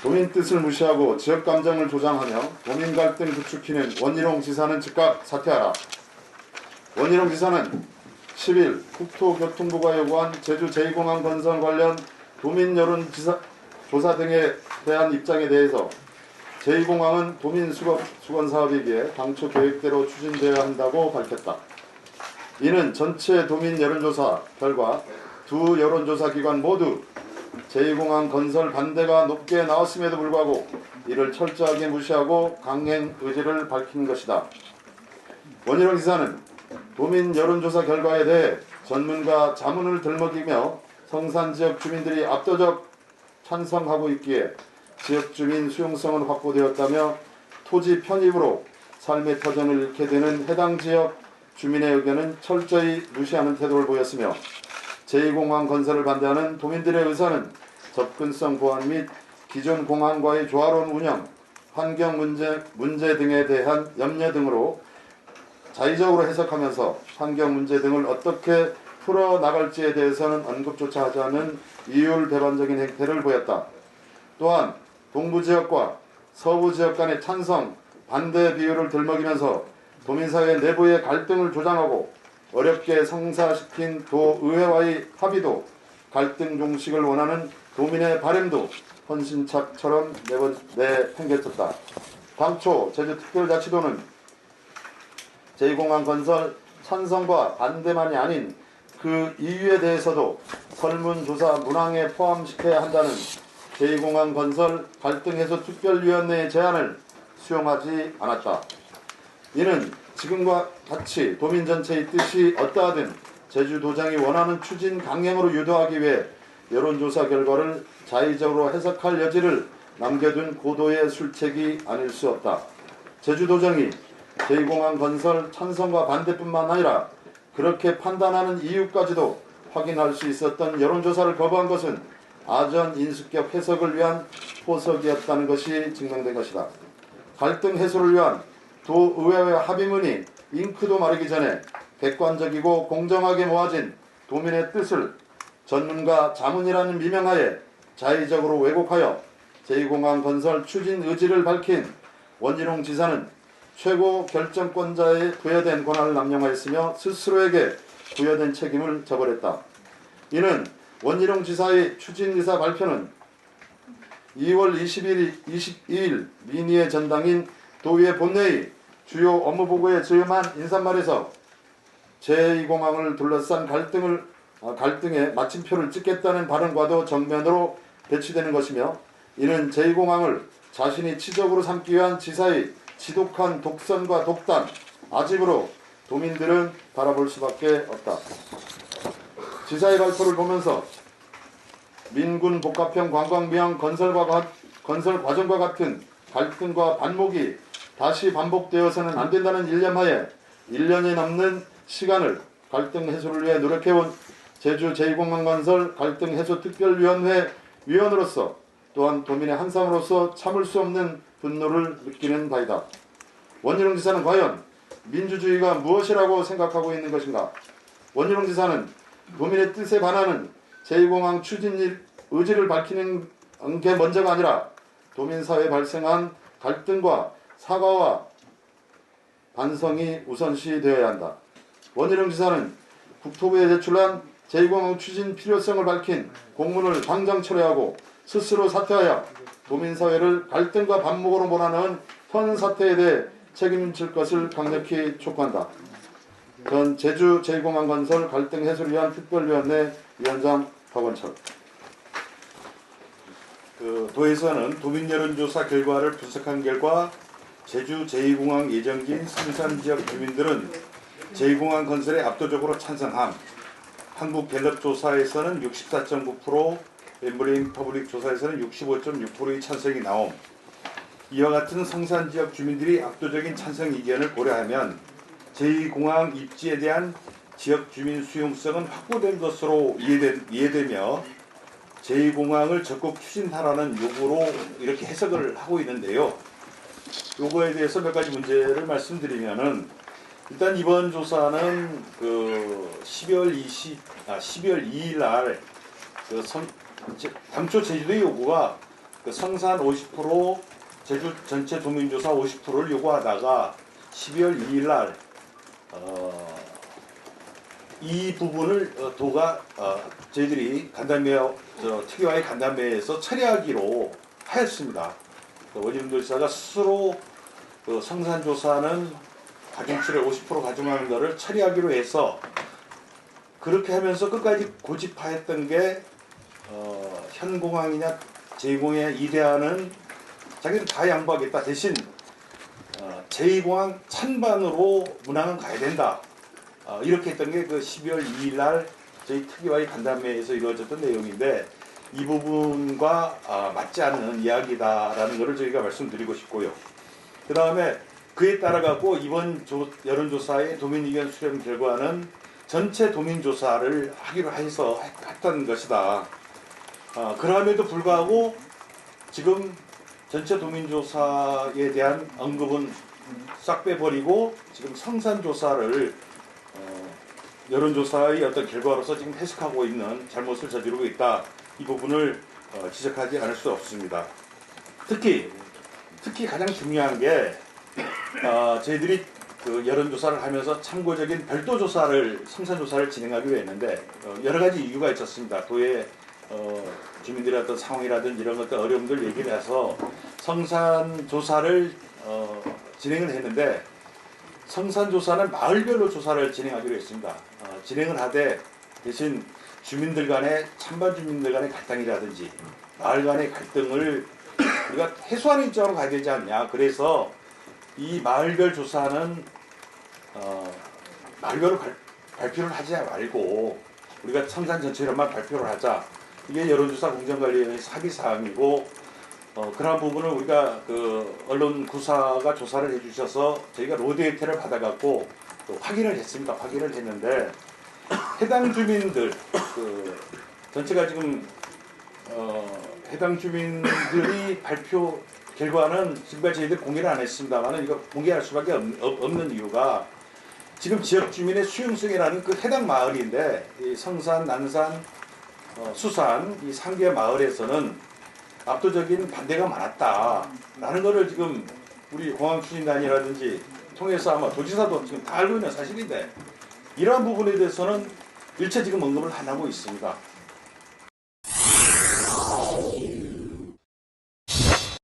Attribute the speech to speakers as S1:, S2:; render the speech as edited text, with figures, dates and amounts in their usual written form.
S1: 도민 뜻을 무시하고 지역 감정을 조장하며 도민 갈등 부추기는 원희룡 지사는 즉각 사퇴하라. 원희룡 지사는 10일 국토교통부가 요구한 제주 제2공항 건설 관련 도민 여론 조사 등에 대한 입장에 대해서 제2공항은 도민 수건 사업이기에 당초 계획대로 추진되어야 한다고 밝혔다. 이는 전체 도민 여론조사 결과 두 여론조사 기관 모두 제2공항 건설 반대가 높게 나왔음에도 불구하고 이를 철저하게 무시하고 강행 의지를 밝힌 것이다. 원희룡 지사는 도민 여론조사 결과에 대해 전문가 자문을 들먹이며 성산지역 주민들이 압도적 찬성하고 있기에 지역 주민 수용성은 확보되었다며 토지 편입으로 삶의 터전을 잃게 되는 해당 지역 주민의 의견은 철저히 무시하는 태도를 보였으며 제2공항 건설을 반대하는 도민들의 의사는 접근성 보완 및 기존 공항과의 조화로운 운영, 환경 문제 등에 대한 염려 등으로 자의적으로 해석하면서 환경 문제 등을 어떻게 풀어나갈지에 대해서는 언급조차 하지 않는 이율배반적인 행태를 보였다. 또한 동부지역과 서부지역 간의 찬성, 반대 비율을 들먹이면서 도민사회 내부의 갈등을 조장하고 어렵게 성사시킨 도의회와의 합의도 갈등 종식을 원하는 도민의 바램도 헌신착처럼 내팽개쳤다. 당초 제주특별자치도는 제2공항 건설 찬성과 반대만이 아닌 그 이유에 대해서도 설문조사 문항에 포함시켜야 한다는 제2공항 건설 갈등해소 특별위원회의 제안을 수용하지 않았다. 이는 지금과 같이 도민 전체의 뜻이 어떠하든 제주도장이 원하는 추진 강행으로 유도하기 위해 여론조사 결과를 자의적으로 해석할 여지를 남겨둔 고도의 술책이 아닐 수 없다. 제주도정이 제2공항 건설 찬성과 반대뿐만 아니라 그렇게 판단하는 이유까지도 확인할 수 있었던 여론조사를 거부한 것은 아전 인수격 해석을 위한 포석이었다는 것이 증명된 것이다. 갈등 해소를 위한 도의회의 합의문이 잉크도 마르기 전에 객관적이고 공정하게 모아진 도민의 뜻을 전문가 자문이라는 미명하에 자의적으로 왜곡하여 제2공항 건설 추진 의지를 밝힌 원희룡 지사는 최고 결정권자에 부여된 권한을 남용하였으며 스스로에게 부여된 책임을 저버렸다. 이는 원희룡 지사의 추진 의사 발표는 2월 22일 민의의 전당인 도의회 본회의 주요 업무보고에 저염한 인사말에서 제2공항을 둘러싼 갈등에 마침표를 찍겠다는 발언과도 정면으로 배치되는 것이며 이는 제2공항을 자신이 치적으로 삼기 위한 지사의 지독한 독선과 독단, 아집으로 도민들은 바라볼 수밖에 없다. 지사의 발표를 보면서 민군 복합형 관광미항 건설 과정과 같은 갈등과 반목이 다시 반복되어서는 안 된다는 일념하에 1년이 넘는 시간을 갈등 해소를 위해 노력해온 제주 제2공항 건설 갈등 해소 특별위원회 위원으로서 또한 도민의 한 사람으로서 참을 수 없는 분노를 느끼는 바이다. 원희룡 지사는 과연 민주주의가 무엇이라고 생각하고 있는 것인가? 원희룡 지사는 도민의 뜻에 반하는 제2공항 추진 의지를 밝히는 게 먼저가 아니라 도민사회에 발생한 갈등과 사과와 반성이 우선시 되어야 한다. 원희룡 지사는 국토부에 제출한 제2공항 추진 필요성을 밝힌 공문을 당장 철회하고 스스로 사퇴하여 도민사회를 갈등과 반목으로 몰아넣은 현 사태에 대해 책임질 것을 강력히 촉구한다. 전 제주 제2공항 건설 갈등 해소를 위한 특별위원회 위원장 박원철.
S2: 도에서는 도민 여론조사 결과를 분석한 결과 제주 제2공항 예정지인 성산지역 주민들은 제2공항 건설에 압도적으로 찬성함. 한국갤럽조사에서는 64.9%, 엠블레임 퍼블릭 조사에서는 65.6%의 찬성이 나옴. 이와 같은 성산지역 주민들이 압도적인 찬성 의견을 고려하면 제2공항 입지에 대한 지역 주민 수용성은 확보된 것으로 이해되며 제2공항을 적극 추진하라는 요구로 이렇게 해석을 하고 있는데요. 요거에 대해서 몇 가지 문제를 말씀드리면은 일단 이번 조사는 12월 2일 날 당초 제주도의 요구가 그 성산 50%, 제주 전체 도민조사 50%를 요구하다가 12월 2일 날 이 부분을 도가 저희들이 간담회 특위와의 간담회에서 처리하기로 하였습니다. 원희룡도지사가 스스로 그 성산조사는 가중치를 50% 가중하는 것을 처리하기로 해서 그렇게 하면서 끝까지 고집하였던 게 현공항이냐 제2공항에 이대하는 자기는 다 양보하겠다. 대신 제2공항 찬반으로 문항은 가야 된다. 이렇게 했던 게 그 12월 2일 날 저희 특위와의 간담회에서 이루어졌던 내용인데 이 부분과 맞지 않는 이야기다라는 것을 저희가 말씀드리고 싶고요. 그 다음에 그에 따라 갖고 이번 여론조사의 도민의견 수렴 결과는 전체 도민조사를 하기로 해서 했던 것이다. 그럼에도 불구하고 지금 전체 도민조사에 대한 언급은 싹 빼버리고 지금 성산조사를 여론조사의 어떤 결과로서 지금 해석하고 있는 잘못을 저지르고 있다. 이 부분을 지적하지 않을 수 없습니다. 특히 가장 중요한 게 저희들이 그 여론조사를 하면서 참고적인 별도 조사를 성산조사를 진행하기로 했는데 여러 가지 이유가 있었습니다. 도의 주민들의 어떤 상황이라든지 이런 것들 어려움들 얘기를 해서 성산조사를 진행을 했는데 성산조사는 마을별로 조사를 진행하기로 했습니다. 진행을 하되 대신 주민들 간의 찬반 주민들 간의 갈등이라든지 마을 간의 갈등을 우리가 해소하는 입장으로 가야 되지 않냐. 그래서 이 마을별 조사는 마을별로 발표를 하지 말고 우리가 성산 전체로만 발표를 하자. 이게 여론조사 공정관리위원회에서 합의사항이고 그러한 부분을 우리가 그 언론 구사가 조사를 해주셔서 저희가 로데이터를 받아갖고 또 확인을 했습니다. 확인을 했는데 해당 주민들 그 전체가 지금 해당 주민들이 발표 결과는 지금까지 저희들 공개를 안 했습니다만은 이거 공개할 수밖에 없는 이유가 지금 지역 주민의 수용성이라는 그 해당 마을인데 이 성산, 난산, 수산 이 3개 마을에서는 압도적인 반대가 많았다라는 것을 지금 우리 공항 추진단이라든지 통해서 아마 도지사도 지금 다 알고 있는 사실인데 이러한 부분에 대해서는 일체 지금 언급을 안 하고 있습니다.